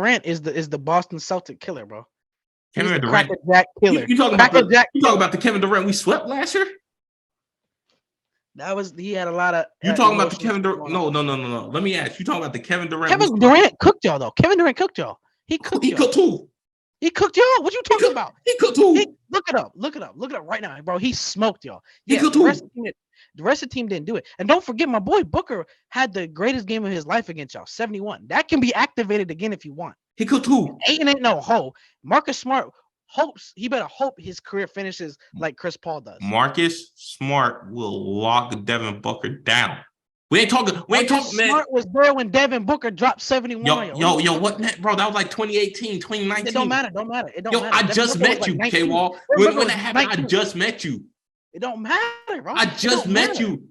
Durant is the Boston Celtic killer, bro. He's Kevin the Durant. Cracker Jack killer. You talking about the Kevin Durant we swept last year? He had a lot of. You talking about the Kevin Durant? No. Let me ask. You talking about the Kevin Durant? Kevin Durant cooked y'all though. Kevin Durant cooked y'all. He cooked who? He cooked y'all. What you talking about? He cooked who? Look it up. Look it up right now, bro. He smoked y'all. He cooked who? The rest of the team didn't do it. And don't forget, my boy Booker had the greatest game of his life against y'all, 71. That can be activated again if you want. He cooked who? Ain't no hoe. Marcus Smart he better hope his career finishes like Chris Paul does. Marcus Smart will lock Devin Booker down. We ain't talking, man. Smart was there when Devin Booker dropped 71. Yo, what, bro? That was like 2018, 2019. It don't matter. It don't matter. I just met you, K-Wall. When that happened, I just met you. It don't matter, bro. I just met you.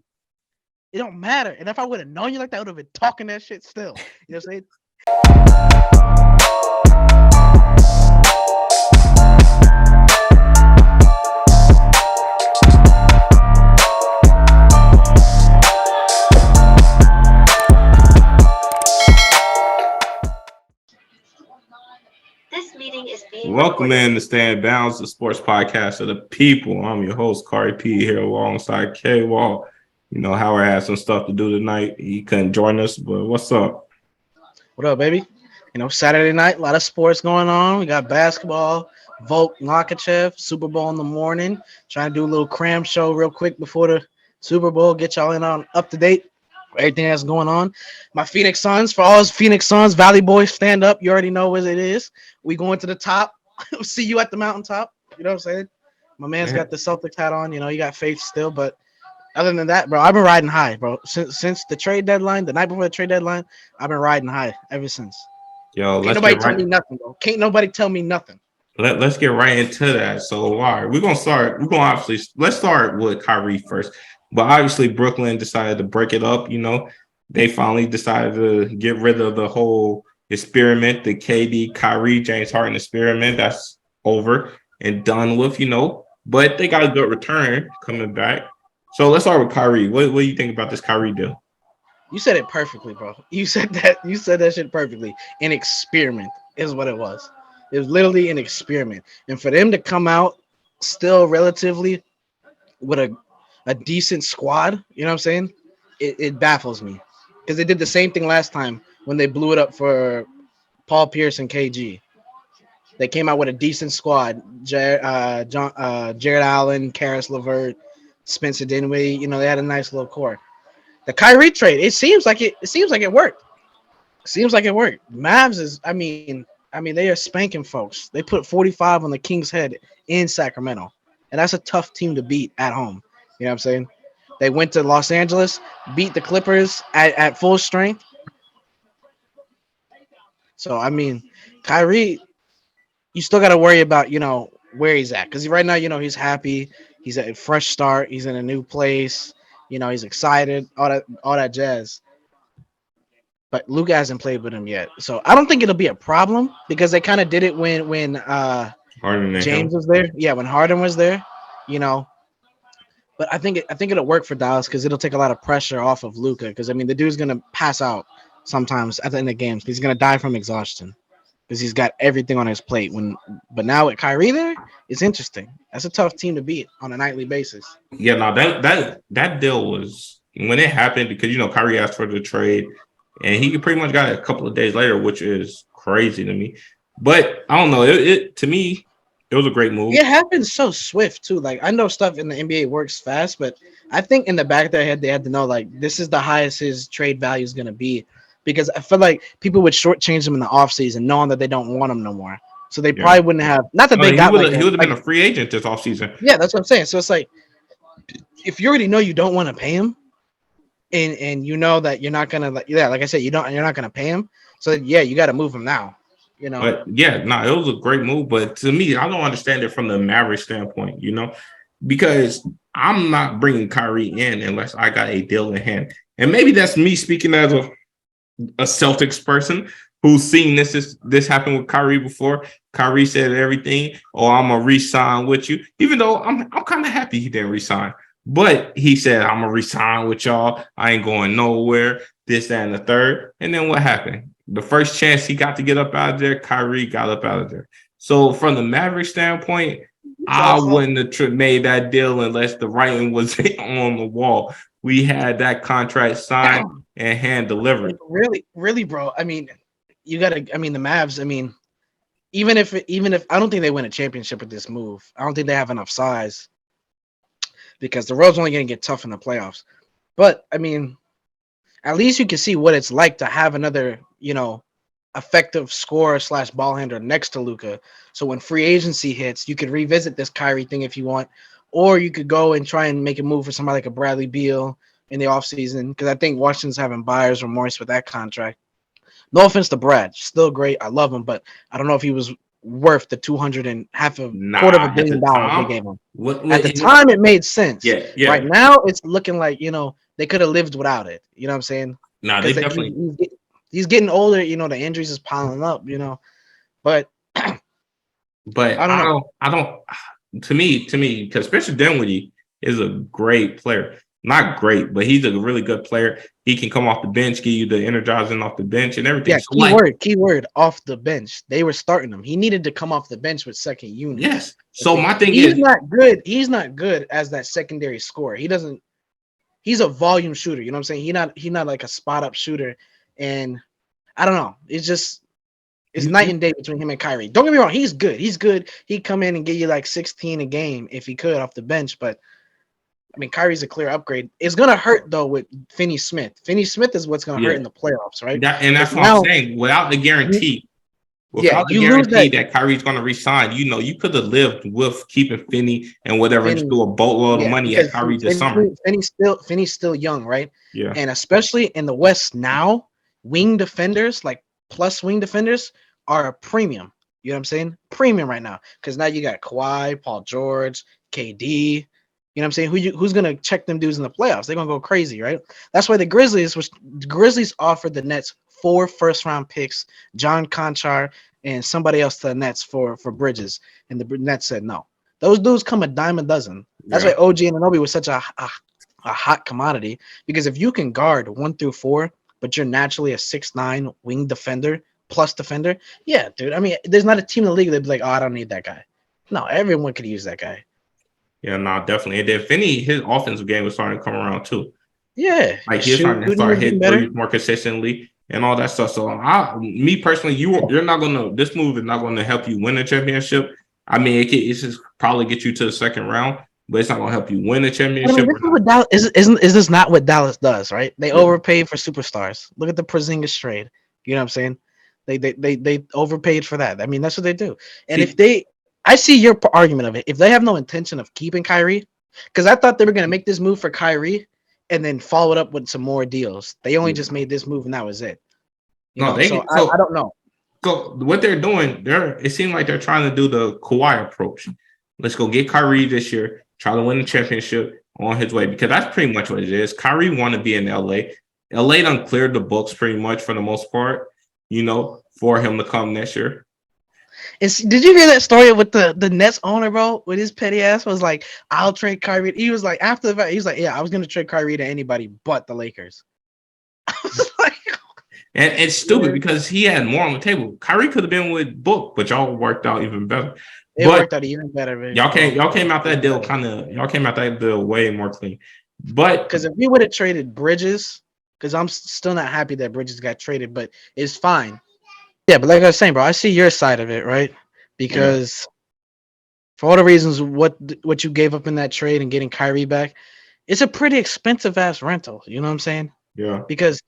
It don't matter. And if I would have known you like that, I would have been talking that shit still. You know what I'm saying? Welcome in to Stand Bounds, the sports podcast of the people. I'm your host, Kari P, here alongside K-Wall. You know, Howard had some stuff to do tonight. He couldn't join us, but what's up? What up, baby? You know, Saturday night, a lot of sports going on. We got basketball, Volk, Lakachev, Super Bowl in the morning. Trying to do a little cram show real quick before the Super Bowl. Get y'all in on up to date. Everything that's going on. My Phoenix Suns, for all Phoenix Suns, Valley Boys, stand up. You already know what it is. We going to the top. See you at the mountaintop. You know what I'm saying? My man's got the Celtics hat on. You know, you got faith still. But other than that, bro, I've been riding high, bro. Since the trade deadline, the night before the trade deadline, I've been riding high ever since. Yo, Can't nobody tell me nothing, bro. Can't nobody tell me nothing. Let's get right into that. So, all right, let's start with Kyrie first. But obviously, Brooklyn decided to break it up. You know, they finally decided to get rid of the whole experiment, the KD, Kyrie, James Harden experiment. That's over and done with, you know. But they got a good return coming back. So let's start with Kyrie. What do you think about this Kyrie deal? You said it perfectly, bro. You said that shit perfectly. An experiment is what it was. It was literally an experiment. And for them to come out still relatively with a decent squad, you know what I'm saying? It baffles me. Because they did the same thing last time when they blew it up for Paul Pierce and KG. They came out with a decent squad. Jared Allen, Karis LeVert, Spencer Dinwiddie. You know, they had a nice little core. The Kyrie trade, it seems like it worked. Mavs is, I mean, they are spanking folks. They put 45 on the Kings' head in Sacramento. And that's a tough team to beat at home. You know what I'm saying? They went to Los Angeles, beat the Clippers at full strength. So, I mean, Kyrie, you still got to worry about, you know, where he's at. Because right now, you know, he's happy. He's at a fresh start. He's in a new place. You know, he's excited, all that jazz. But Luka hasn't played with him yet. So, I don't think it'll be a problem because they kind of did it when James was there. Yeah, when Harden was there, you know. But I think it'll work for Dallas because it'll take a lot of pressure off of Luka. Because I mean, the dude's gonna pass out sometimes at the end of games. He's gonna die from exhaustion because he's got everything on his plate. But now with Kyrie there, it's interesting. That's a tough team to beat on a nightly basis. Yeah, no, that deal was when it happened because you know Kyrie asked for the trade, and he pretty much got it a couple of days later, which is crazy to me. But I don't know. It to me. It was a great move. It happens so swift too. Like I know stuff in the NBA works fast, but I think in the back of their head they had to know like this is the highest his trade value is going to be, because I feel like people would shortchange him in the offseason knowing that they don't want him no more. So they probably wouldn't have. Not that they got. He would have been a free agent this offseason. Yeah, that's what I'm saying. So it's like if you already know you don't want to pay him, and you know that you're not gonna like I said you're not gonna pay him. So yeah, you got to move him now. You know, but yeah, it was a great move. But to me, I don't understand it from the Mavericks standpoint, you know, because I'm not bringing Kyrie in unless I got a deal in hand. And maybe that's me speaking as a Celtics person who's seen this happen with Kyrie before. Kyrie said everything, I'm gonna re-sign with you, even though I'm kind of happy he didn't re-sign. But he said, I'm gonna re-sign with y'all. I ain't going nowhere. This, that, and the third. And then what happened? The first chance he got to get up out of there, Kyrie got up out of there. So from the Maverick standpoint, I wouldn't have made that deal unless the writing was on the wall. We had that contract signed and hand delivered. Really, really, bro. I mean, you gotta. I mean, the Mavs. I mean, even if I don't think they win a championship with this move. I don't think they have enough size because the road's only gonna get tough in the playoffs. But I mean, at least you can see what it's like to have another, effective scorer slash ball handler next to Luka. So when free agency hits, you could revisit this Kyrie thing if you want, or you could go and try and make a move for somebody like a Bradley Beal in the offseason, because I think Washington's having buyer's remorse with that contract. No offense to Brad, still great. I love him, but I don't know if he was worth the 200 and half a quarter of a At the billion dollars they time, gave him. what At the time, it made sense. Yeah, yeah. Right now, it's looking like they could have lived without it. You know what I'm saying? Nah, they definitely. He's getting older. The injuries is piling up. But But I don't. To me, because Spencer Dinwiddie is a great player. Not great, but he's a really good player. He can come off the bench, give you the energizing off the bench and everything. Yeah, keyword off the bench. They were starting him. He needed to come off the bench with second unit. Yes. So my thing is, not good. He's not good as that secondary scorer. He's a volume shooter. You know what I'm saying? He's not like a spot up shooter. And I don't know. It's night and day between him and Kyrie. Don't get me wrong. He's good. He'd come in and give you like 16 a game if he could off the bench. But I mean, Kyrie's a clear upgrade. It's gonna hurt though with Finney Smith. Finney Smith is what's gonna hurt in the playoffs, right? And that's what I'm saying. Without the guarantee, that Kyrie's gonna resign, you could have lived with keeping Finney and whatever and do a boatload of money at Kyrie this summer. Finney's still young, right? Yeah. And especially in the West now, wing defenders, like plus wing defenders, are a premium. You know what I'm saying? Premium right now. Because now you got Kawhi, Paul George, KD. You know what I'm saying? Who's gonna check them dudes in the playoffs? They're gonna go crazy, right? That's why the Grizzlies offered the Nets 4 first-round picks, John Conchar and somebody else to the Nets for Bridges, and the Nets said no. Those dudes come a dime a dozen. That's why OG Anunoby was such a hot commodity, because if you can guard 1 through 4, but you're naturally a 6'9" wing defender plus defender, yeah, dude. I mean, there's not a team in the league that'd be like, oh, I don't need that guy. No, everyone could use that guy. Yeah, no, definitely. And then Finney, his offensive game was starting to come around too. Yeah, like he's starting to start hitting threes more consistently and all that stuff. So, me personally, you're not gonna. This move is not going to help you win a championship. I mean, it's just probably get you to the second round, but it's not going to help you win a championship. I mean, is this not what Dallas does? Right? They overpaid for superstars. Look at the Porzingis trade. You know what I'm saying? They overpaid for that. I mean, that's what they do. And I see your argument of it. If they have no intention of keeping Kyrie, because I thought they were going to make this move for Kyrie and then follow it up with some more deals. They only just made this move and that was it. I don't know. So what they're doing, it seems like they're trying to do the Kawhi approach. Let's go get Kyrie this year, try to win the championship on his way, because that's pretty much what it is. Kyrie want to be in LA. LA done cleared the books pretty much for the most part, for him to come next year. Did you hear that story with the Nets owner, bro? With his petty ass was like, I'll trade Kyrie. He was like, after the fact, he was like, yeah, I was going to trade Kyrie to anybody but the Lakers. I was like, and it's stupid because he had more on the table. Kyrie could have been with Book, but y'all worked out even better. Worked out even better, man. Y'all came out that deal way more clean. But because if we would have traded Bridges, because I'm still not happy that Bridges got traded, but it's fine. Yeah, but like I was saying, bro, I see your side of it, right? Because for all the reasons what you gave up in that trade and getting Kyrie back, it's a pretty expensive ass rental. You know what I'm saying? Yeah. Because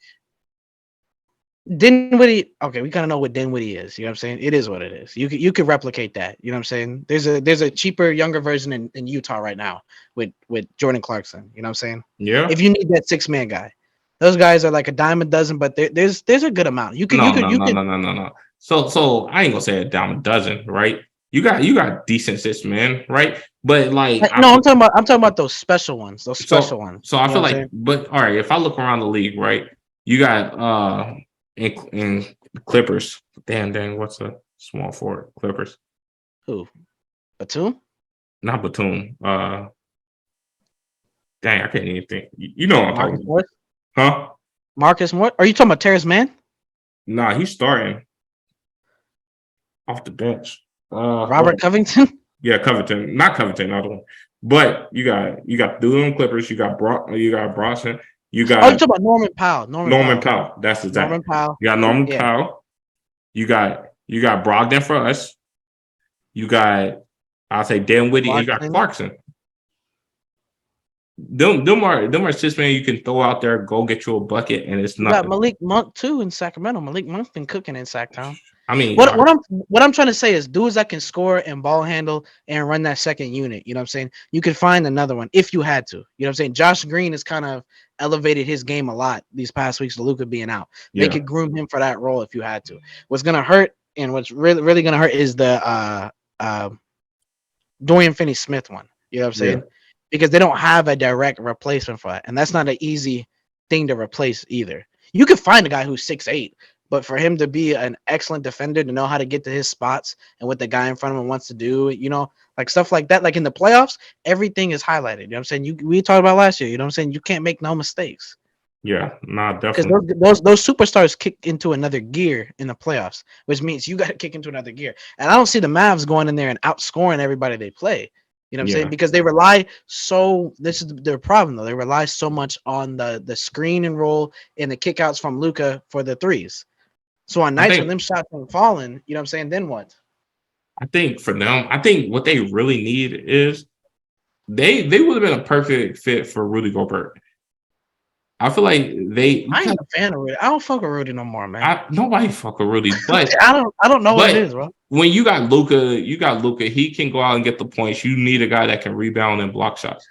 Dinwiddie, we kind of know what Dinwiddie is. You know what I'm saying? It is what it is. You could replicate that. You know what I'm saying? There's a cheaper, younger version in Utah right now with Jordan Clarkson. You know what I'm saying? Yeah. If you need that 6-man guy. Those guys are like a dime a dozen, but there's a good amount. No. So I ain't gonna say a dime a dozen, right? You got decent 6-man, right? But I'm talking about those special ones. Those special ones. So I feel like, but all right, if I look around the league, right, you got in Clippers. Dang, what's a small forward? Clippers. Who? Batum? Not Batum. Dang, I can't even think. You know what I'm talking about. Huh? Marcus Morris? Are you talking about Terrence Mann? Nah, he's starting off the bench. Hold Robert on. Covington. Yeah, Covington, not Covington, another one. But you got Doolin Clippers, you got Bronson, you Oh, you got talking about Norman Powell? Norman Norman Powell. Powell. That's Norman exact. Powell. You got Norman Yeah. Powell. You got Brogdon for us. You got I'll say Dan Whitty, and you got Clarkson. Clarkson. Them are six men you can throw out there, go get you a bucket, and it's You got nothing. Malik Monk too in Sacramento. Malik Monk's been cooking in Sacktown. I mean, What I'm trying to say is dudes that can score and ball handle and run that second unit. You know what I'm saying? You could find another one if you had to. You know what I'm saying? Josh Green has kind of elevated his game a lot these past weeks, Luka being out. They yeah, could groom him for that role if you had to. What's gonna hurt and what's really gonna hurt is the Dorian Finney-Smith one. You know what I'm yeah. saying? Because they don't have a direct replacement for that, and that's not an easy thing to replace either. You could find a guy who's 6'8", but for him to be an excellent defender, to know how to get to his spots and what the guy in front of him wants to do, like stuff like that. Like in the playoffs, everything is highlighted. You know what I'm saying? We talked about last year. You know what I'm saying? You can't make no mistakes Yeah, nah, because definitely. those superstars kick into another gear in the playoffs, which means you got to kick into another gear. And I don't see the Mavs going in there and outscoring everybody they play. You know what I'm saying? Yeah, Because they rely so. This is their problem though. They rely so much on the screen and roll and the kickouts from Luka for the threes. So on I nights when think them shots aren't falling, you know what I'm saying? Then what? I think for them, I think what they really need is they would have been a perfect fit for Rudy Gobert. I feel like I ain't a fan of Rudy. I don't fuck with Rudy no more, man. nobody fuck with Rudy, but I don't know what it is, bro. when you got Luca, he can go out and get the points. You need a guy that can rebound and block shots.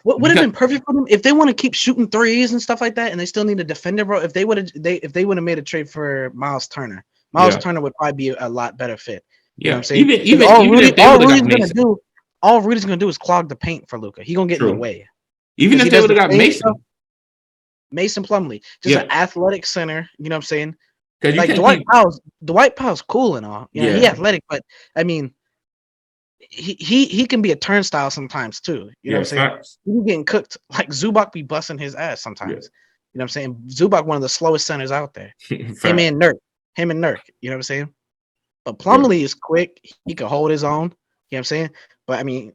What would have Because been perfect for them if they want to keep shooting threes and stuff like that, and they still need a defender, bro. If they would have made a trade for Miles Turner, Miles yeah, Turner would probably be a lot better fit. You know what I'm yeah. saying? Even 'Cause even even if they would have got Mason, all Rudy's gonna do is clog the paint for Luca. He gonna get in the true. way Even because if he they does would the have got same stuff. Mason, Mason Plumlee, just an yeah, athletic center. You know what I'm saying? because you Like can't keep. Dwight Powell's cool and all. He Yeah, athletic, but I mean, he can be a turnstile sometimes too. You know what yeah, I'm saying? facts. He be getting cooked. Like Zubac be busting his ass Yeah, sometimes. You know what I'm saying? Zubac, one of the slowest centers out there. Him facts. and Nurk. Him and Nurk. You know what I'm saying? But Yeah, Plumlee is quick. He can hold his own. You know what I'm saying? But I mean,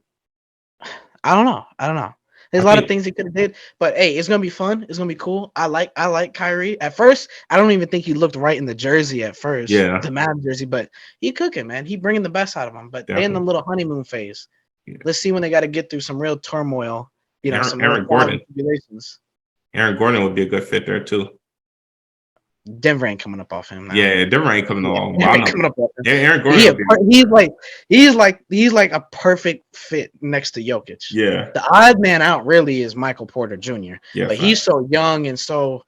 I don't know. I don't know. There's I a lot of think. things he could have did, but hey, it's gonna be fun. It's gonna be cool. I like Kyrie. At first, I don't even think he looked right in the jersey at first, Yeah, the Mavs jersey, but he cooking, man. He bringing the best out of him. But they in the definitely. little honeymoon phase. Yeah. Let's see when they got to get through some real turmoil, Aaron, some real Aaron trials and Gordon. tribulations. Aaron Gordon would be a good fit there too. Denver ain't coming up off him now. Yeah, Denver ain't coming Yeah, along. But I Denver ain't know. coming up off him. Yeah, Aaron Gordon He a, would be. per- he's like a perfect fit next to Jokic. Yeah, The odd man out really is Michael Porter Jr., yeah, but he's facts. so young and so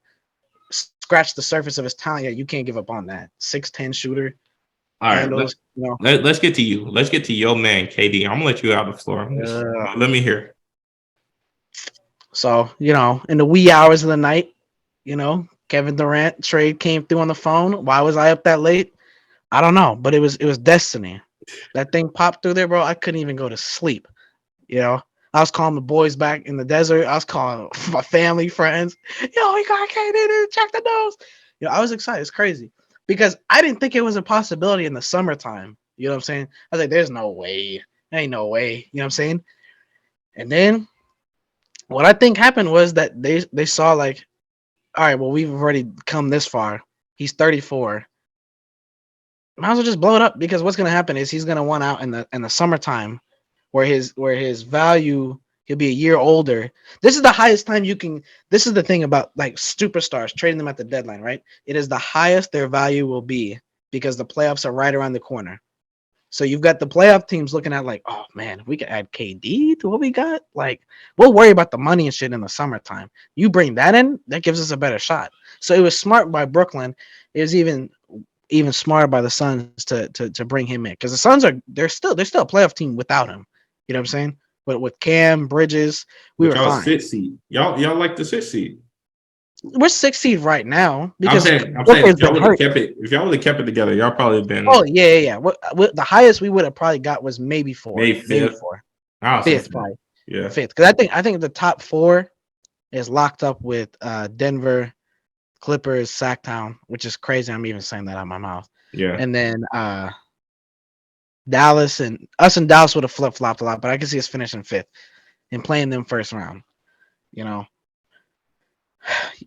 scratched the surface of his talent. Yeah, you can't give up on that. 6'10" shooter, All right, handles. let's get to you. Let's get to your man, KD. I'm gonna let you out the floor. Uh, Let me hear. so in the wee hours of the night, Kevin Durant trade came through on the phone. Why was I up that late? I don't know, but it was destiny. That thing popped through there, bro. I couldn't even go to sleep. You know, I was calling the boys back in the desert. I was calling my family, friends. Yo, we got KD to check the nose. I was excited. It's crazy because I didn't think it was a possibility in the summertime. You know what I'm saying? I was like, there's no way. There ain't no way. You know what I'm saying? And then what I think happened was that they saw like, all right, well, we've already come this far. He's 34. Might as well just blow it up because what's gonna happen is he's gonna want out in the summertime where his value, he'll be a year older. This is the highest time you can. This is the thing about like superstars trading them at the deadline, right? It is the highest their value will be because the playoffs are right around the corner. So you've got the playoff teams looking at like, oh man, if we could add KD to what we got, like we'll worry about the money and shit in the summertime. You bring that in, that gives us a better shot. So it was smart by Brooklyn. It was even smarter by the Suns to bring him in because the Suns they're still a playoff team without him. You know what I'm saying? But with Cam Bridges, we But were y'all fine. sixth seed. Y'all like the sixth seed. We're 6th seed right now I'm because saying, I'm saying Booker's if y'all been would have hurt. kept it, if y'all would have kept it together, y'all probably been Oh yeah. The highest we would have probably got was maybe four, maybe fifth. I'll say fifth, fifth. probably Yeah. fifth. Because I think the top four is locked up with Denver, Clippers, Sacktown, which is crazy. I'm even saying that out of my mouth. Yeah, And then Dallas and us and Dallas would have flip flopped a lot, but I can see us finishing fifth and playing them first round. You know,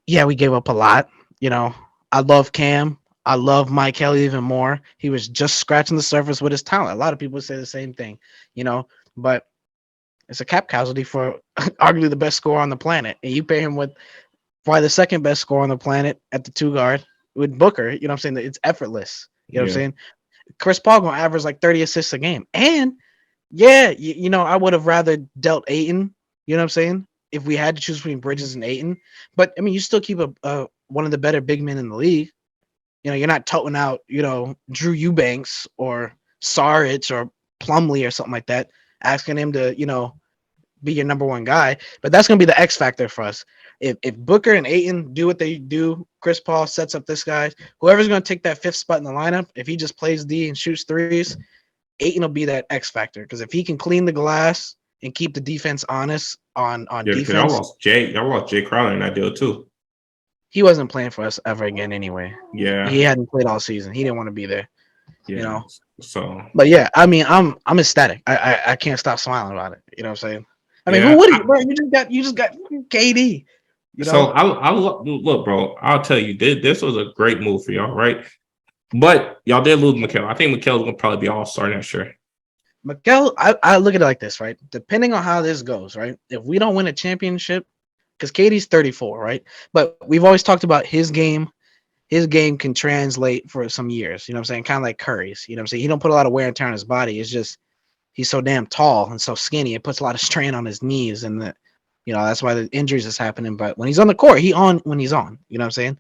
yeah, we gave up a lot. You know, I love Cam. I love Mike Kelly even more. He was just scratching the surface with his talent. A lot of people say the same thing, you know, but it's a cap casualty for arguably the best scorer on the planet. And you pay him with probably the second best scorer on the planet at the two guard with Booker. You know what I'm saying? It's effortless. You know what I'm yeah, saying? Chris Paul gonna average like 30 assists a game. And yeah, you know, I would have rather dealt Aiton, you know what I'm saying? If we had to choose between Bridges and Aiton. But I mean, you still keep a one of the better big men in the league. You know, you're not toting out, you know, Drew Eubanks or Saric or Plumlee or something like that, asking him to, you know, be your number one guy. But that's gonna be the X factor for us. If Booker and Aiton do what they do, Chris Paul sets up this guy, whoever's gonna take that fifth spot in the lineup, if he just plays D and shoots threes, Aiton will be that X factor. Because if he can clean the glass and keep the defense honest on yeah. Because y'all defense, lost Jay Crowder in that deal too. he wasn't playing for us ever again anyway. Yeah, He hadn't played all season. He didn't want to be there, you yeah. know. So But yeah, I mean, I'm ecstatic. I can't stop smiling about it. You know what I'm saying? I mean, who yeah. would he? Bro, you just got KD. You So know, look, bro. I'll tell you, this was a great move for y'all, right? But y'all did lose Mikal. I think Mikal's gonna probably be all star next year. Miguel. I look at it like this, right? Depending on how this goes, right? If we don't win a championship, because KD's 34, right? But we've always talked about his game. His game can translate for some years. You know what I'm saying? Kind of like Curry's. You know what I'm saying? He don't put a lot of wear and tear on his body. It's just he's so damn tall and so skinny. It puts a lot of strain on his knees, and that's why the injuries is happening. But when he's on the court, he on when he's on. You know what I'm saying?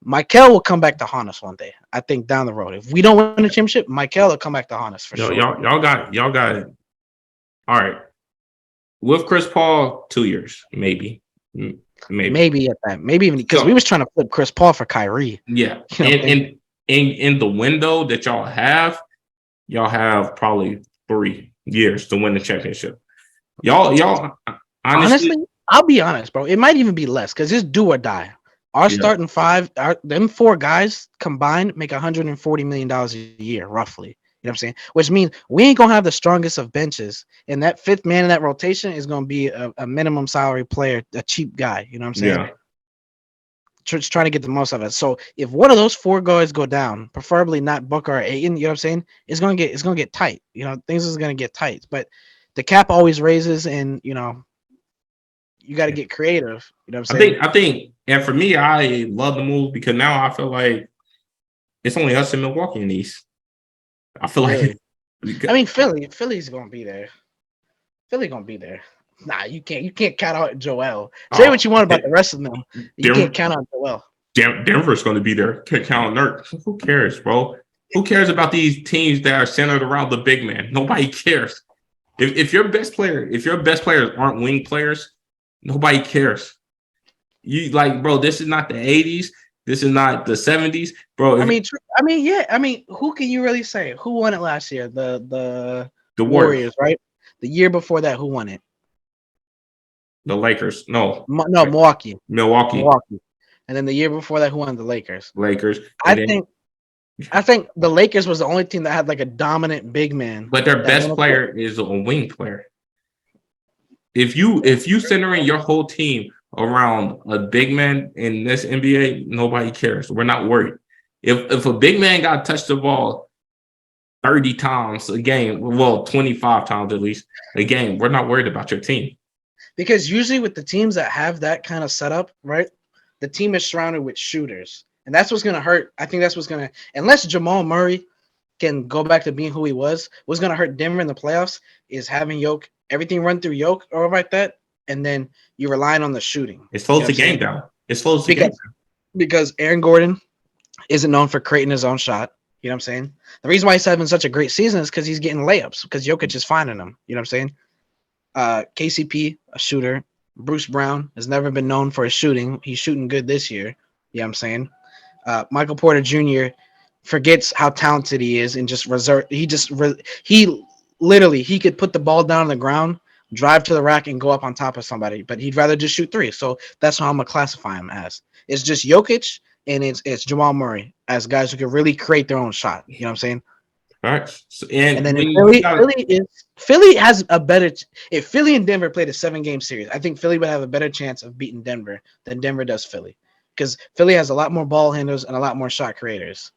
Michael will come back to haunt us one day. I think down the road. If we don't win a championship, Michael will come back to haunt us for Yo, sure. y'all got it. All right. With Chris Paul, 2 years, maybe. Maybe. Maybe at that. Maybe even because we So was trying to flip Chris Paul for Kyrie. yeah. You know what And I'm saying? in the window that y'all have probably 3 years to win the championship. Y'all honestly, Honestly, I'll be honest, bro. It might even be less because it's do or die. Our yeah. starting five, them four guys combined make $140 million a year, roughly. You know what I'm saying? Which means we ain't gonna have the strongest of benches, and that fifth man in that rotation is gonna be a minimum salary player, a cheap guy. You know what I'm saying? Yeah. Just trying to get the most of it. So if one of those four guys go down, preferably not Booker or Aiton, you know what I'm saying? It's gonna get tight. You know, things is gonna get tight. But the cap always raises, and you got to get creative. You know what I'm saying? I think, and for me, I love the move because now I feel like it's only us in Milwaukee in the East. I feel like Really? I mean, Philly's gonna be there. Philly gonna be there. Nah, you can't count out Joel. Say oh, what you want about the rest of them. You can't Denver, count out Joel. Denver's going to be there. Can't count on Nurk. Who cares, bro? Who cares about these teams that are centered around the big man? Nobody cares. If your best players aren't wing players, nobody cares. You like, bro, this is not the 80s. This is not the 70s. Bro, I mean, yeah. I mean, who can you really say? Who won it last year? The the Warriors, Warriors, right? The year before that, who won it? the Lakers, no, No, Milwaukee. Milwaukee, Milwaukee. And then the year before that, who won? The Lakers. Lakers, I and then think I think the Lakers was the only team that had like a dominant big man but their that won best a player is a wing player. If you centering your whole team around a big man in this NBA, nobody cares. We're not worried. If a big man got touched the ball 30 times a game, well, 25 times at least a game, we're not worried about your team. because usually with the teams that have that kind of setup, right, the team is surrounded with shooters, and that's what's gonna hurt. I think that's what's gonna unless Jamal Murray can go back to being who he was. What's gonna hurt Denver in the playoffs is having Yoke everything run through Yoke or like that, and then you're relying on the shooting. It You know slows what the I'm game saying? down. It slows the game Because down. because Aaron Gordon isn't known for creating his own shot. You know what I'm saying? The reason why he's having such a great season is because he's getting layups because Jokic is finding them. You know what I'm saying? KCP, a shooter. Bruce Brown has never been known for his shooting. He's shooting good this year. You know what I'm saying? Michael Porter Jr. forgets how talented he is and just reserve. He literally he could put the ball down on the ground, drive to the rack, and go up on top of somebody. But he'd rather just shoot three. So that's how I'm gonna classify him as. It's just Jokic and it's Jamal Murray as guys who can really create their own shot. You know what I'm saying? All right. So, And and then in when you Philly, got Philly has a better. If Philly and Denver played a 7 game series, I think Philly would have a better chance of beating Denver than Denver does Philly, because Philly has a lot more ball handlers and a lot more shot creators.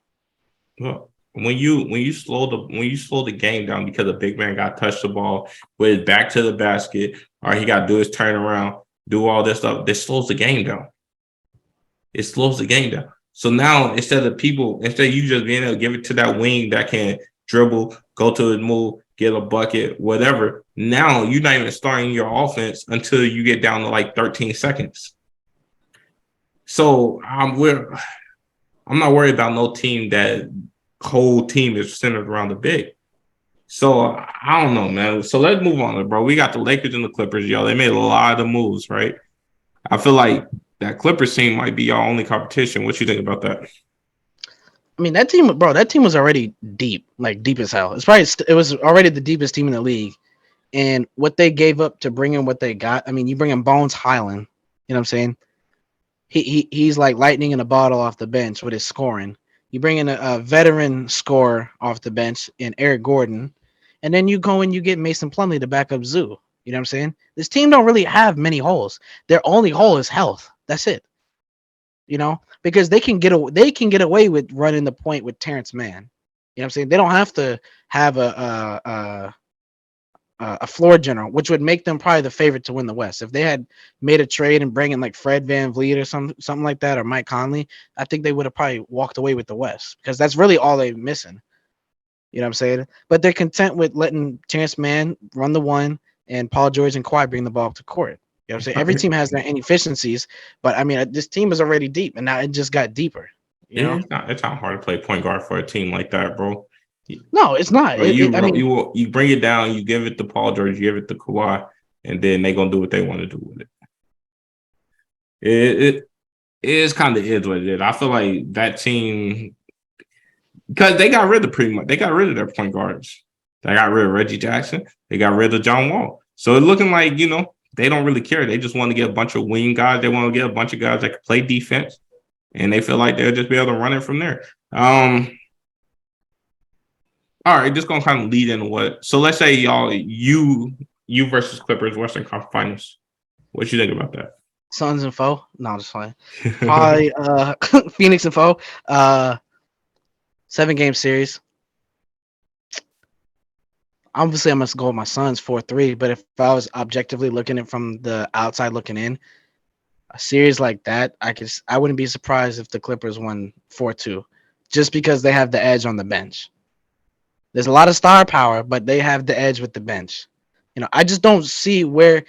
well, when you slow the game down because a big man got touched the ball with his back to the basket, or he got to do his turn around, do all this stuff, this slows the game down. It slows the game down. So now instead of you just being able to give it to that wing that can dribble, go to his move, get a bucket, whatever. Now you're not even starting your offense until you get down to like 13 seconds. So I'm not worried about no team that whole team is centered around the big. So I don't know, man. So let's move on, bro. We got the Lakers and the Clippers, yo. They made a lot of moves, right? I feel like that Clippers team might be our only competition. What you think about that? I mean, that team, bro, that team was already deep, like deep as hell. It was already the deepest team in the league. And what they gave up to bring in what they got. I mean, you bring in Bones Highland, you know what I'm saying? He's like lightning in a bottle off the bench with his scoring. You bring in a veteran scorer off the bench in Eric Gordon, and then you go and you get Mason Plumlee to back up Zoo. You know what I'm saying? This team don't really have many holes. Their only hole is health. That's it. You know, because they can get away with running the point with Terrence Mann. You know what I'm saying? They don't have to have a floor general, which would make them probably the favorite to win the West. If they had made a trade and bring in like Fred VanVleet or something like that, or Mike Conley, I think they would have probably walked away with the West, because that's really all they're missing. You know what I'm saying? But they're content with letting Terrence Mann run the one and Paul George and Kawhi bring the ball up to court. You know what I'm saying? Every team has their inefficiencies, but I mean, this team is already deep, and now it just got deeper. You know? It's not hard to play point guard for a team like that, bro. No, it's not. I mean, you bring it down, you give it to Paul George, you give it to Kawhi, and then they're gonna do what they want to do with it. It is kind of is what it is. I feel like that team, because they got rid of their point guards. They got rid of Reggie Jackson. They got rid of John Wall. So it's looking like, they don't really care. They just want to get a bunch of wing guys. They want to get a bunch of guys that can play defense, and they feel like they'll just be able to run it from there. All right, just gonna kind of lead into what. So let's say you versus Clippers Western Conference Finals. What you think about that? Suns and foe? No, I'm just fine. Probably Phoenix and foe. 7 game series. Obviously, I must go with my Suns 4-3. But if I was objectively looking at it from the outside looking in, a series like that, I wouldn't be surprised if the Clippers won 4-2, just because they have the edge on the bench. There's a lot of star power, but they have the edge with the bench. I just don't see where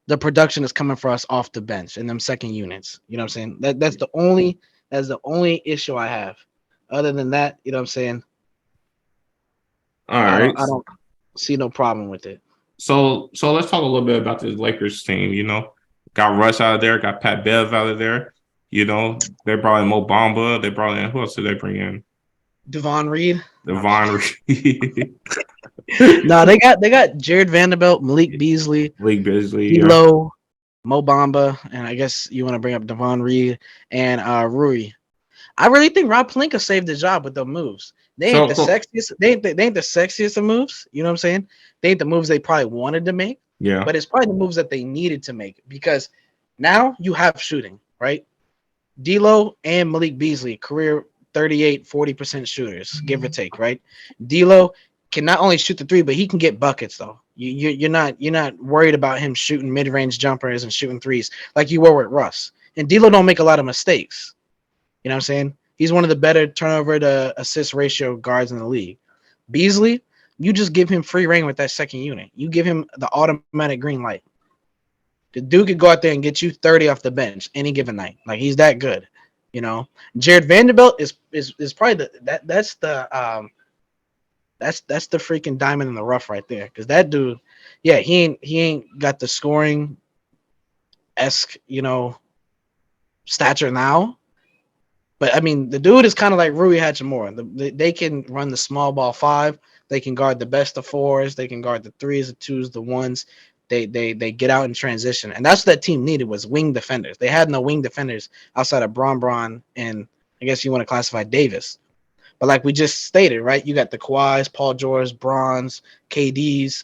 the production is coming for us off the bench in them second units. You know what I'm saying? That's the only issue I have. Other than that, you know what I'm saying? All right. I don't see no problem with it. So let's talk a little bit about this Lakers team. Got Russ out of there, got Pat Bev out of there. They brought in Mo Bamba. They brought in, who else did they bring in? Devon Reed. Reed. No, they got Jared Vanderbilt, Malik Beasley, D'Lo, Mo Bamba, and I guess you want to bring up Devon Reed and Rui. I really think Rob Pelinka saved the job with the moves. They ain't the sexiest. They ain't the sexiest of moves. You know what I'm saying? They ain't the moves they probably wanted to make. Yeah. But it's probably the moves that they needed to make, because now you have shooting, right? D'Lo and Malik Beasley, career 38-40% shooters, give or take, right? D'Lo can not only shoot the three, but he can get buckets though. You're not worried about him shooting mid-range jumpers and shooting threes like you were with Russ. And D'Lo don't make a lot of mistakes. You know what I'm saying? He's one of the better turnover to assist ratio guards in the league. Beasley, you just give him free reign with that second unit. You give him the automatic green light. The dude could go out there and get you 30 off the bench any given night. Like, he's that good. Jared Vanderbilt is probably that's the freaking diamond in the rough right there. Because that dude, yeah, he ain't got the scoring esque, stature now. But I mean, the dude is kind of like Rui Hachimura. They can run the small ball 5. They can guard the best of 4s. They can guard the 3s, the 2s, the 1s. they get out in transition, and that's what that team needed was wing defenders. They had no wing defenders outside of Braun, and I guess you want to classify Davis. But like we just stated, right? You got the Kawhis, Paul George, Bronze, KDs,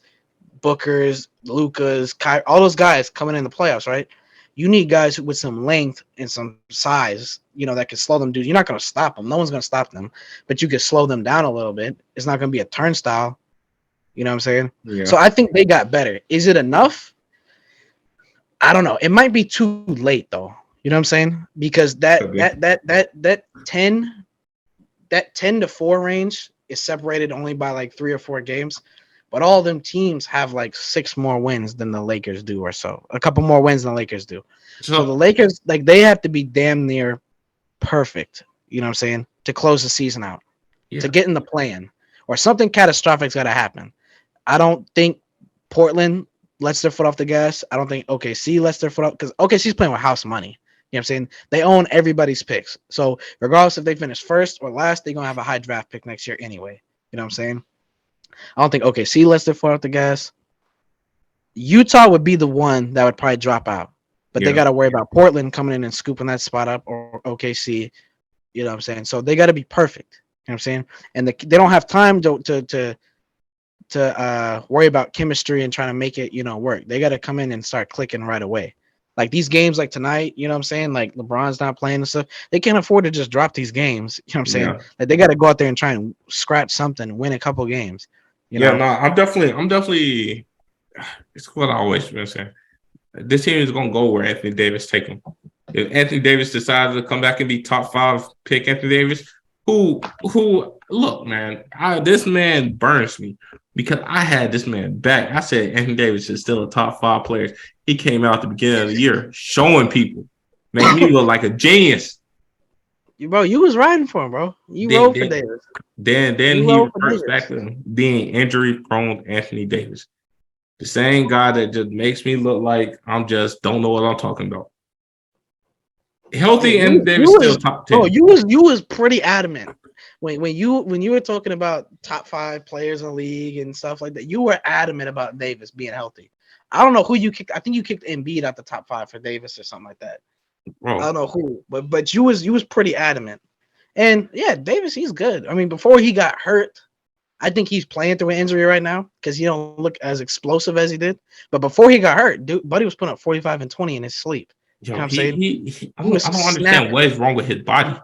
Bookers, Lucas, all those guys coming in the playoffs, right? You need guys with some length and some size, that can slow them. Dude, you're not going to stop them. No one's going to stop them, but you can slow them down a little bit. It's not going to be a turnstile. You know what I'm saying? Yeah. So I think they got better. Is it enough? I don't know. It might be too late though. You know what I'm saying? Because that 10 to 4 range is separated only by like 3 or 4 games. But all of them teams have like 6 more wins than the Lakers do, or so. A couple more wins than the Lakers do. So the Lakers, like, they have to be damn near perfect, you know what I'm saying, to close the season out, to get in the play-in, or something catastrophic's got to happen. I don't think Portland lets their foot off the gas. I don't think OKC lets their foot off, because OKC's playing with house money. You know what I'm saying? They own everybody's picks. So regardless if they finish first or last, they're going to have a high draft pick next year anyway. You know what I'm saying? I don't think OKC lets their foot off the gas. Utah would be the one that would probably drop out. But they got to worry about Portland coming in and scooping that spot up, or OKC. You know what I'm saying? So they got to be perfect. You know what I'm saying? And they don't have time to worry about chemistry and trying to make it, work. They got to come in and start clicking right away. Like these games like tonight, you know what I'm saying? Like LeBron's not playing and stuff. They can't afford to just drop these games. You know what I'm saying? Yeah. Like they got to go out there and try and scratch something, win a couple games. You know? No, I'm definitely. It's what I always been saying. This team is gonna go where Anthony Davis take them. If Anthony Davis decides to come back and be top 5 pick Anthony Davis, who look, man, this man burns me because I had this man back. I said Anthony Davis is still a top 5 player. He came out at the beginning of the year showing people, made me look like a genius. Bro, you was riding for him, bro. You rode for Davis. Then he reverts back to being injury prone Anthony Davis. The same guy that just makes me look like I'm just don't know what I'm talking about. Healthy and Davis still top 10. Oh, you was pretty adamant when you were talking about top 5 players in the league and stuff like that. You were adamant about Davis being healthy. I don't know who you kicked. I think you kicked Embiid out the top 5 for Davis or something like that. Bro. I don't know who, but you was pretty adamant. And yeah, Davis, he's good. I mean, before he got hurt, I think he's playing through an injury right now because he don't look as explosive as he did. But before he got hurt, Buddy was putting up 45 and 20 in his sleep. Yo, you know what I'm saying? I don't understand what is wrong with his body.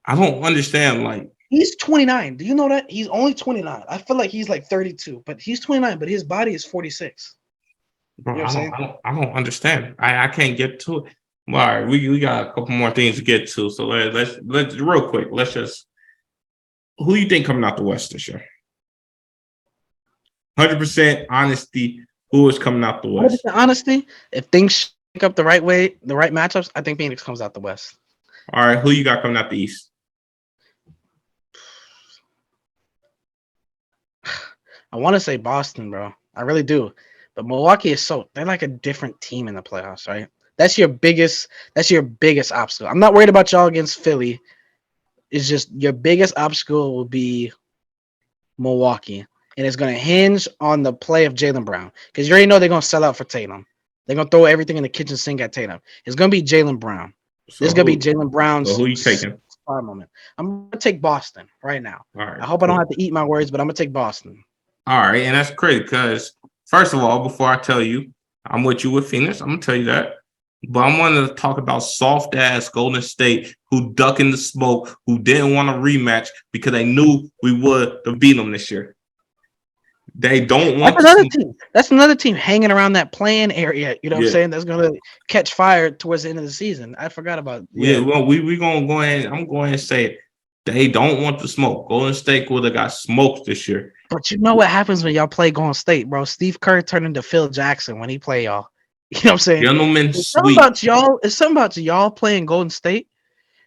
I don't understand. Like he's 29. Do you know that he's only 29? I feel like he's like 32, but he's 29. But his body is 46. Bro, you know I don't understand. I can't get to it. All right, we got a couple more things to get to. So let's real quick. Let's just. Who do you think coming out the West this year? 100% honesty. Who is coming out the West? 100% honesty. If things shake up the right way, the right matchups, I think Phoenix comes out the West. All right, who you got coming out the East? I want to say Boston, bro. I really do. But Milwaukee is they're like a different team in the playoffs, right? That's your biggest obstacle. I'm not worried about y'all against Philly. It's just your biggest obstacle will be Milwaukee. And it's going to hinge on the play of Jaylen Brown. Because you already know they're going to sell out for Tatum. They're going to throw everything in the kitchen sink at Tatum. It's going to be Jaylen Brown. This is going to be Jaylen Brown's who you taking? Star moment. I'm going to take Boston right now. All right, I hope I don't have to eat my words, but I'm going to take Boston. All right, and that's crazy because, first of all, before I tell you, I'm with you with Phoenix. I'm going to tell you that. But I wanted to talk about soft-ass Golden State who ducking the smoke, who didn't want a rematch because they knew we would beat them this year. They don't want That's another team hanging around that playing area. You know what I'm saying? That's going to catch fire towards the end of the season. I forgot about well, we're going to go ahead. I'm going to say it. They don't want the smoke. Golden State would have got smoked this year. But you know what happens when y'all play Golden State, bro? Steve Kerr turned into Phil Jackson when he play y'all. You know what I'm saying? Gentlemen, it's something about y'all playing Golden State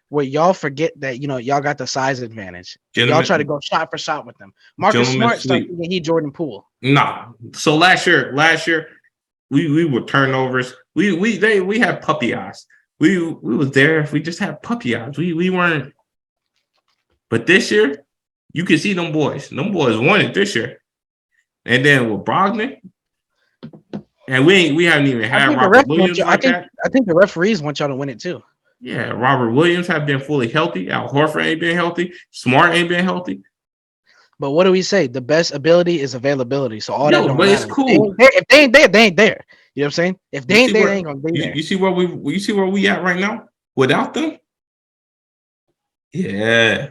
where y'all forget that, y'all got the size advantage. Y'all try to go shot for shot with them. Marcus Smart started thinking he Jordan Poole. Nah. So last year, we were turnovers. We had puppy eyes. We was there. We just had puppy eyes. We weren't. But this year, you can see them boys. Them boys won it this year. And then with Brogdon, And we haven't even I had think the Robert refs want Williams you. like that. I think the referees want y'all to win it too. Yeah, Robert Williams have been fully healthy. Al Horford ain't been healthy. Smart ain't been healthy. But what do we say? The best ability is availability. So all that Yo, don't but it's matter. cool. If they ain't there, they ain't there. You know what I'm saying? If they You ain't see there, they where ain't gonna be there. you see where we at right now without them? Yeah.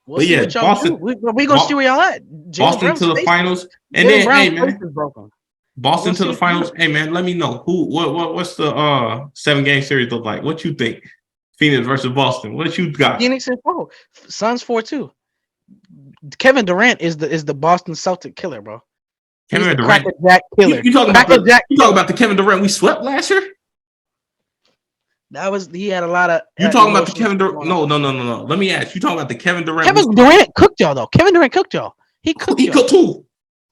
We'll But see yeah, what y'all do. We gonna see where y'all at. Jalen Boston Brown's to the face. finals. And Jalen then Brown's hey face man, is broken. We're Boston gonna to see the what you finals. do. Hey man, let me know what's the 7-game series look like? What you think? Phoenix versus Boston. What you got? Phoenix and 4. Suns 4-2. Kevin Durant is the Boston Celtic killer, bro. He's Kevin the Durant. crackerjack killer. You talking about Crackerjack you talking killer. about the Kevin Durant we swept last year? He had a lot of You talking about the emotional Kevin shit Durant? going on. No. Let me ask. You talking about the Kevin Durant we Kevin swept? Durant cooked y'all though. Kevin Durant cooked y'all. He cooked He y'all. cooked too.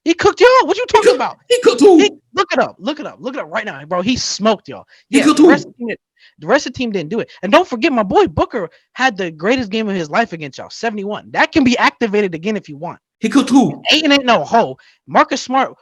He cooked y'all. What you talking about? He cooked too. Look it up. Look it up. Look it up right now, bro. He smoked y'all. He Yeah, cooked the rest too. of the team didn't do it. And don't forget, my boy Booker had the greatest game of his life against y'all, 71. That can be activated again if you want. He cooked too. Ain't no hoe. Marcus Smart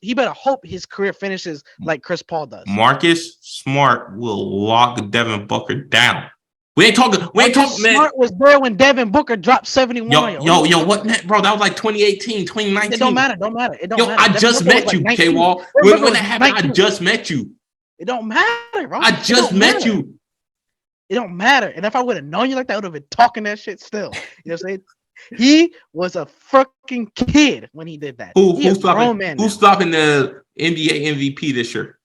he better hope his career finishes like Chris Paul does. Marcus Smart will lock Devin Booker down. We ain't talking, man. Smart was there when Devin Booker dropped 71 on y'all. Yo, what, bro? That was like 2018, 2019. It don't matter. It don't Yo, matter. I Devin just Booker was met like you, K 19. Wall. Devin When Booker that was happened, 19. I just met you. It don't matter, bro. I just met you. It don't matter. And if I would have known you like that, I would have been talking that shit still. You know what I'm saying? He was a fucking kid when he did that. Who's stopping? Man Who's stopping the NBA MVP this year?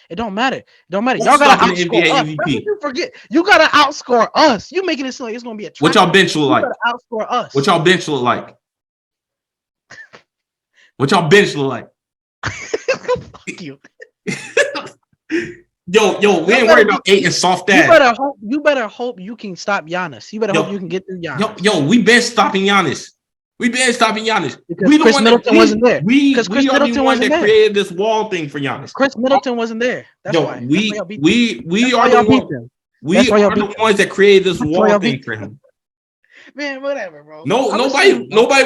It don't matter. It don't matter. Who's Y'all gotta stopping the outscore NBA us. MVP? That's what you forget. You gotta outscore us. You making it seem like it's gonna be a What y'all bench look like? You gotta outscore us. What y'all bench look like? What y'all bench look like? Fuck you. Yo, we ain't worried about 8 and soft ass. You better hope you can stop Giannis. You better hope you can get through Giannis. Yo, we been stopping Giannis. Because Chris Middleton wasn't there. We are the one that created this wall thing for Giannis. Chris Middleton wasn't there. That's why. We are the ones that created this wall thing for him. Man, whatever, bro. Nobody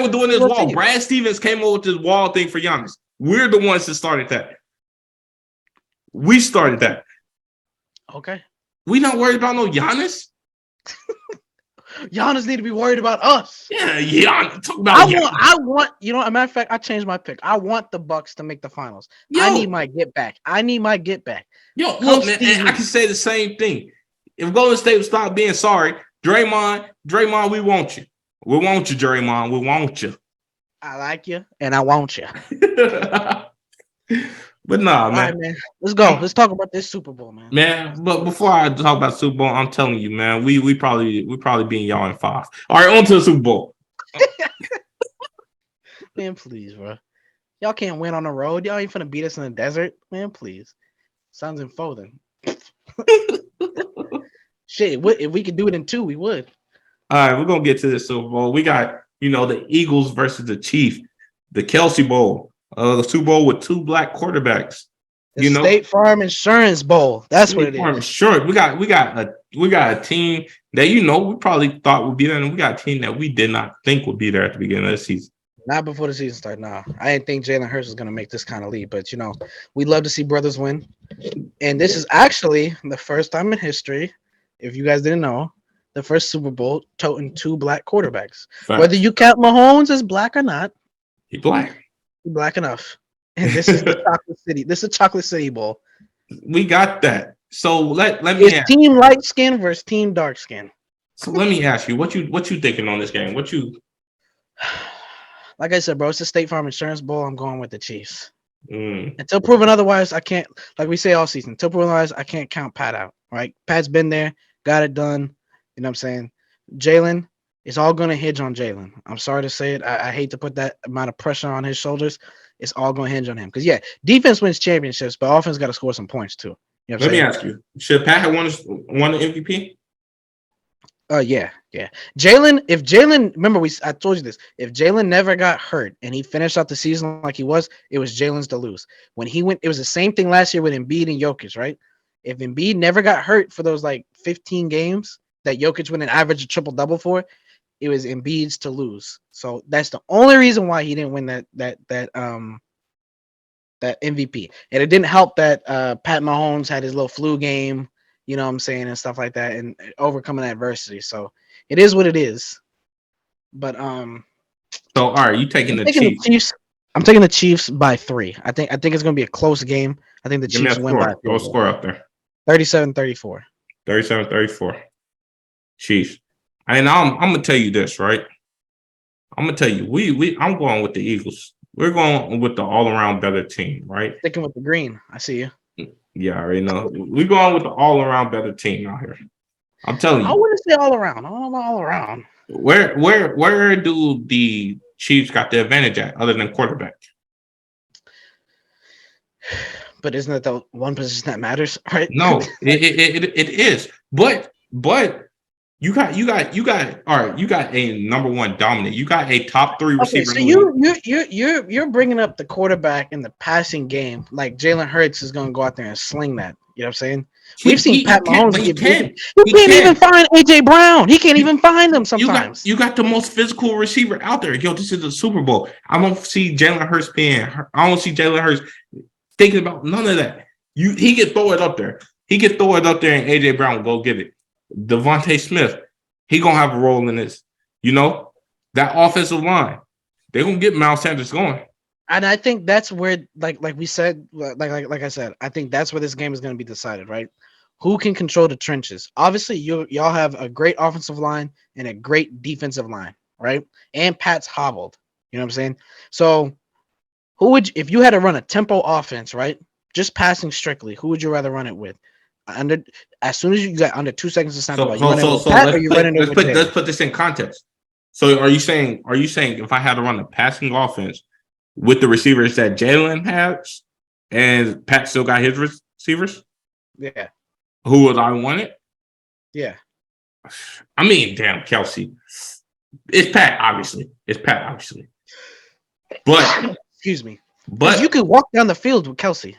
was doing this wall. Brad Stevens came over with this wall thing for Giannis. We're the ones that started that. We started that. Okay. We not worried about no Giannis. Giannis need to be worried about us. Yeah, Giannis. Talk about I want. You know, as a matter of fact, I changed my pick. I want the Bucks to make the finals. I need my get back. Yo, look, man, and I can say the same thing. If Golden State would stop being sorry, Draymond, we want you. We want you, Draymond. We want you. I like you, and I want you. But nah, man. All right, man. Let's go. Let's talk about this Super Bowl, man. Man, but before I talk about Super Bowl, I'm telling you, man, we probably being y'all in 5. All right, on to the Super Bowl. Man, please, bro. Y'all can't win on the road. Y'all ain't finna beat us in the desert. Man, please. Sounds enfolding. Shit, if we could do it in 2, we would. All right, we're gonna get to the Super Bowl. We got, the Eagles versus the Chiefs, the Kelsey Bowl, the Super Bowl with 2 black quarterbacks. The State Farm Insurance Bowl. That's what it is. Sure, we got a team that we probably thought would be there, and we got a team that we did not think would be there at the beginning of the season. Not before the season started. No, I didn't think Jalen Hurts was going to make this kind of lead, but we love to see brothers win. And this is actually the first time in history, if you guys didn't know, the first Super Bowl toting 2 black quarterbacks. Facts. Whether you count Mahomes as black or not, he's black. He's black enough. And this is the Chocolate City. This is a Chocolate City Bowl. We got that. So let me it's ask. Team light skin versus team dark skin. So let me ask you, what you thinking on this game? Like I said, bro, it's a State Farm Insurance Bowl. I'm going with the Chiefs. Until proven otherwise, I can't, like we say all season, until proven otherwise, I can't count Pat out. Right? Pat's been there, got it done. You know what I'm saying? Jalen, it's all going to hinge on Jalen. I'm sorry to say it. I hate to put that amount of pressure on his shoulders. It's all going to hinge on him. Because, defense wins championships, but offense got to score some points, too. You know Let me ask you, should Pat have won the MVP? Yeah. If Jalen, remember I told you this. If Jalen never got hurt and he finished out the season like he was, it was Jalen's to lose. When he went, it was the same thing last year with Embiid and Jokic, right? If Embiid never got hurt for those 15 games that Jokic went an average of triple-double for, it was Embiid's to lose. So that's the only reason why he didn't win that that MVP. And it didn't help that Pat Mahomes had his little flu game, you know what I'm saying, and stuff like that, and overcoming adversity. So it is what it is. But So, all right, you taking I'm the taking the Chiefs? Chiefs. I'm taking the Chiefs by 3. I think it's gonna be a close game. I think the Give me a Chiefs win by a score. Throw a field goal. score out there. 37-34. 37-34. Chiefs. And I'm gonna tell you this, right? I'm gonna tell you, I'm going with the Eagles. We're going with the all around better team, right? Sticking with the green. I see you. Yeah, I already know. We're going with the all around better team out here. I'm telling I you. wouldn't say all around. I don't know all around. Where do the Chiefs got the advantage at other than quarterback? But isn't that the one position that matters, right? No, it is. But you got all right, you got a number one dominant. You got a top 3 Okay, receiver so in the league. you're bringing up the quarterback in the passing game, like Jalen Hurts is going to go out there and sling that. You know what I'm saying? We've seen He Pat can't, Mahomes but he get busy. can. He He can't even can. find AJ Brown. He can't You, even find them sometimes. you got the most physical receiver out there. Yo, this is the Super Bowl. I don't see Jalen Hurts thinking about none of that. He can throw it up there. He can throw it up there, and AJ Brown will go get it. Devontae Smith, he gonna have a role in this. You know that offensive line. They're gonna get Miles Sanders going. And I think that's where, like we said, like I said, I think that's where this game is going to be decided, right? Who can control the trenches? Obviously, y'all have a great offensive line and a great defensive line, right? And Pat's hobbled. You know what I'm saying? So, if you had to run a tempo offense, right? Just passing strictly, who would you rather run it with? Under As soon as you got under 2 seconds to snap the ball, you run it with Pat or you running it with Jalen? let's put this in context. So are you saying if I had to run a passing offense with the receivers that Jalen has and Pat still got his receivers, Yeah, who would I want it? yeah. I mean, damn, Kelsey. It's Pat, obviously. But Excuse me. Because you but could walk down the field with Kelsey.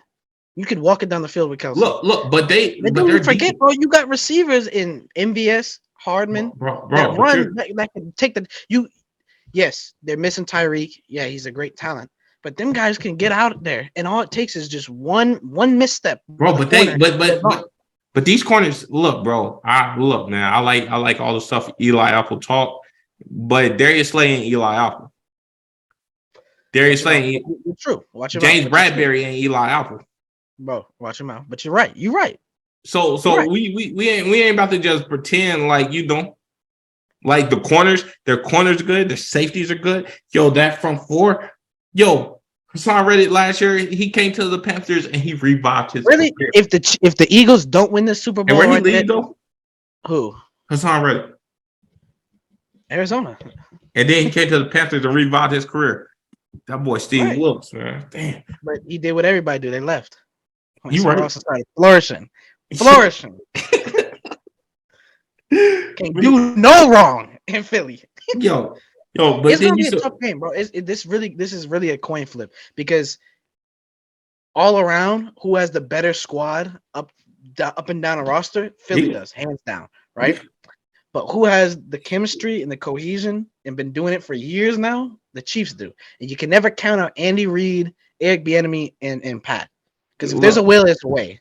You could walk it down the field with Kelsey. look, but Don't they're you forget, deep. bro. You got receivers in MVS, Hardman Bro, that but run that can take the you. Yes, they're missing Tyreek. Yeah, he's a great talent, but them guys can get out there, and all it takes is just one misstep by bro, the but corner. but these corners, look, bro. Man. I like all the stuff Eli Apple talk, but Darius Slay ain't Eli Apple. Darius Slay ain't You're true. Watch him out. James Bradbury ain't Eli Apple. Bro, watch him out. But you're right. You're right. So Right. we ain't about to just pretend like you don't like the corners. Their corners are good. Their safeties are good. Yo, that front four. Yo, Hassan Reddick last year he came to the Panthers and he revived his Really, career. if the Eagles don't win this Super And Bowl, where he right lead there, though? who? Hassan Reddick. Arizona. And then he came to the Panthers and revived his career. That boy Steve Right. Wilkes, man. Damn. But he did what everybody do. They left. You Someone right. else started flourishing. Can't do no wrong in Philly. yo, but It's then gonna you be a tough game, bro. This is really a coin flip because all around, who has the better squad up and down a roster? Philly does, hands down, right? But who has the chemistry and the cohesion and been doing it for years now? The Chiefs do, and you can never count out Andy Reid, Eric Bieniemy, and Pat. Because if there's a will, there's a way.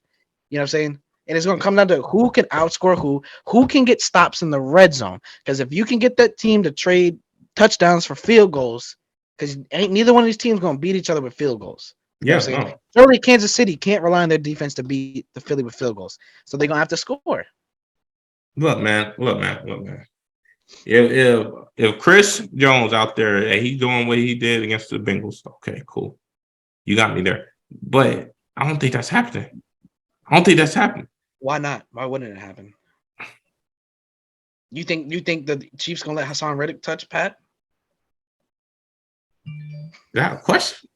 You know what I'm saying? And it's going to come down to who can outscore who can get stops in the red zone. Because if you can get that team to trade touchdowns for field goals, because ain't neither one of these teams going to beat each other with field goals. You know what I'm saying? no. Certainly, Kansas City can't rely on their defense to beat the Philly with field goals. So they're going to have to score. Look, man. If Chris Jones out there and he's doing what he did against the Bengals, okay, cool. You got me there. But I don't think that's happening. Why not? Why wouldn't it happen? You think the Chiefs gonna let Hassan Reddick touch Pat? That question?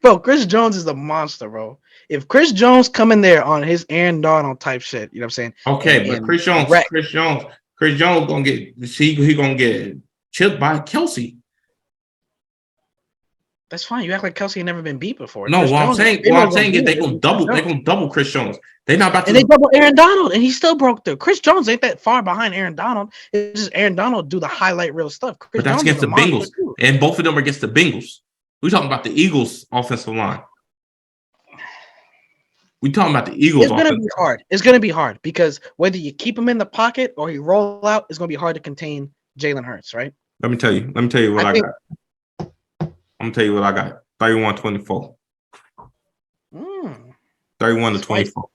Bro, Chris Jones is a monster, bro. If Chris Jones come in there on his Aaron Donald type shit, you know what I'm saying? Okay, but Chris Jones gonna get he gonna get chipped by Kelsey. That's fine. You act like Kelsey had never been beat before. No, Chris what I'm saying is they're gonna double Chris Jones. They're not about to. And they double Aaron Donald, and he still broke through. Chris Jones ain't that far behind Aaron Donald. It's just Aaron Donald do the highlight reel stuff. But that's against the Bengals, and both of them are against the Bengals. We're talking about the Eagles' offensive line. We talking about the Eagles It's gonna offense. be hard. It's gonna be hard because whether you keep him in the pocket or you roll out, it's gonna be hard to contain Jalen Hurts, right? Let me tell you. Let me tell you what I I think got. I'm gonna tell you what I got. 31-24. mm, 31 to spicy, 24.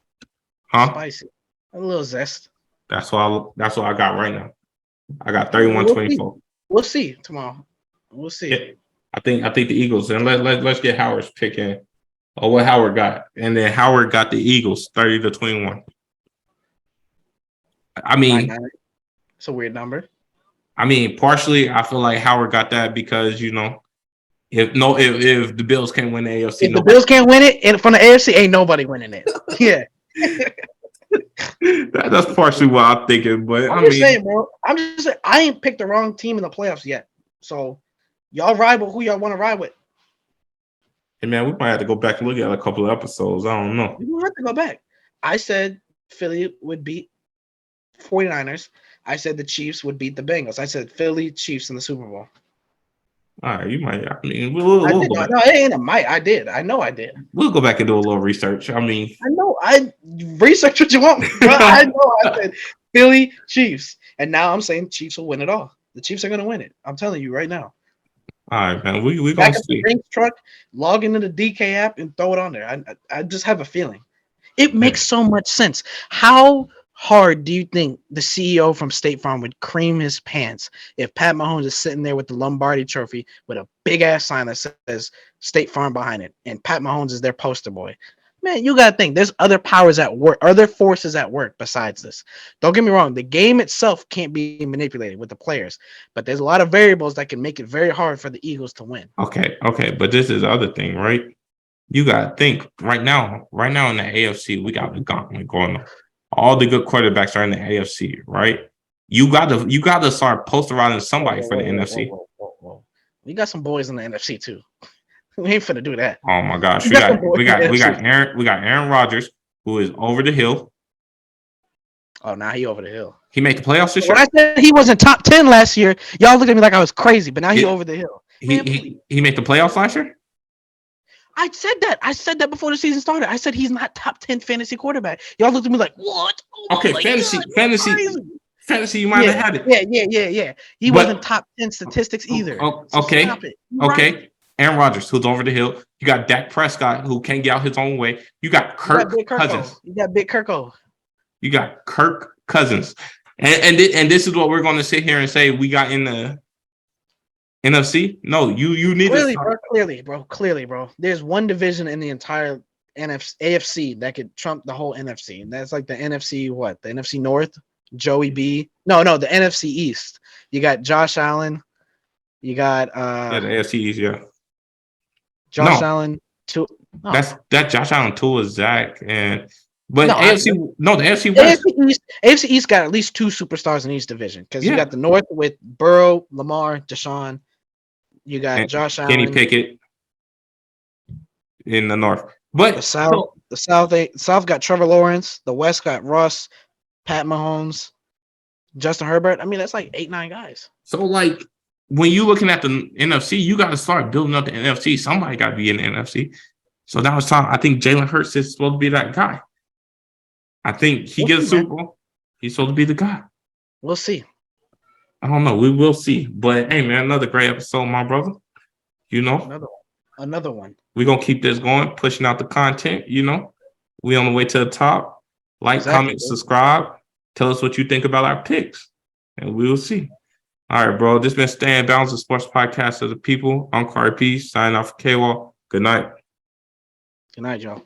Huh? spicy, a little zest. That's what I got right now. I got All right, well, we'll see. 31-24. We'll see tomorrow. We'll see. Yeah. I think the Eagles. And let's get Howard's pick in. Oh, what Howard got. And then Howard got the Eagles 30 to 21. I mean, 9-9. It's a weird number. partially I feel like Howard got that because if the Bills can't win the AFC, If the Bills can't win it and from the AFC, ain't nobody winning it. Yeah. that's partially what I'm thinking. But I'm just saying, bro. I'm just saying, I ain't picked the wrong team in the playoffs yet. So y'all ride with who y'all want to ride with. hey man, we might have to go back and look at a couple of episodes. I don't know. You don't have to go back. I said Philly would beat 49ers. I said the Chiefs would beat the Bengals. I said Philly Chiefs in the Super Bowl. All right, you might. We'll I did. go back. No, it ain't a might. I did. I know I did. We'll go back and do a little research. I know. I research what you want, but I know I said Philly Chiefs, and now I'm saying Chiefs will win it all. The Chiefs are going to win it. I'm telling you right now. All right, man. We Back gonna up the see. Brinks truck, log into the DK app, and throw it on there. I just have a feeling. It makes so much sense. How hard do you think the CEO from State Farm would cream his pants if Pat Mahomes is sitting there with the Lombardi Trophy with a big ass sign that says State Farm behind it, and Pat Mahomes is their poster boy? Man, you gotta think there's other powers at work, other forces at work besides this. Don't get me wrong, the game itself can't be manipulated with the players, but there's a lot of variables that can make it very hard for the Eagles to win. Okay, but this is the other thing, right? You gotta think right now in the AFC, we got the gauntlet going on. All the good quarterbacks are in the AFC, right? You gotta start posterizing somebody for the NFC. Whoa. We got some boys in the NFC too. We ain't finna do that. Oh my gosh, We we got some got boys we in the got we got NFC. Aaron Rodgers, who is over the hill. Oh, now he over the hill. He made the playoffs this year. When I said he wasn't top 10 last year, y'all looked at me like I was crazy, but now he over the hill. Man, He made the playoffs last year. I said that. I said that before the season started. I said he's not top 10 fantasy quarterback. Y'all looked at me like, what? Oh Okay, my fantasy, God, fantasy. You might have had it. Yeah. He wasn't top 10 statistics either. So Okay, stop it. okay. Right. Aaron Rodgers, who's over the hill. You got Dak Prescott, who can't get out his own way. You got Kirk Cousins. You got Big Kirko. You got Kirk Cousins. And this is what we're going to sit here and say we got in the NFC. No, you need clearly, bro. There's one division in the entire AFC that could trump the whole NFC, and that's like the NFC. What? The NFC North? Joey B. No, the NFC East. You got Josh Allen. You got the AFC East, yeah. Josh Allen. That Josh Allen too is Zach but the AFC West. AFC East got at least two superstars in each division because you got the North with Burrow, Lamar, Deshaun. You got Josh Allen, Kenny Pickett in the North, but the South got Trevor Lawrence. The West got Russ, Pat Mahomes, Justin Herbert. I mean, that's like 8-9 guys. So, like, when you're looking at the NFC, you got to start building up the NFC. Somebody got to be in the NFC. So now it's time. I think Jalen Hurts is supposed to be that guy. I think he gets a Super Bowl. He's supposed to be the guy. We'll see. I don't know. We will see. But hey, man, another great episode, my brother. Another one. We're gonna keep this going, pushing out the content. We on the way to the top. Like, comment, subscribe. Tell us what you think about our picks, and we will see. All right, bro. This has been Stay in Bounds, the sports podcast of the people. I'm Corey P. Signing off for K-Wall. Good night. Good night, y'all.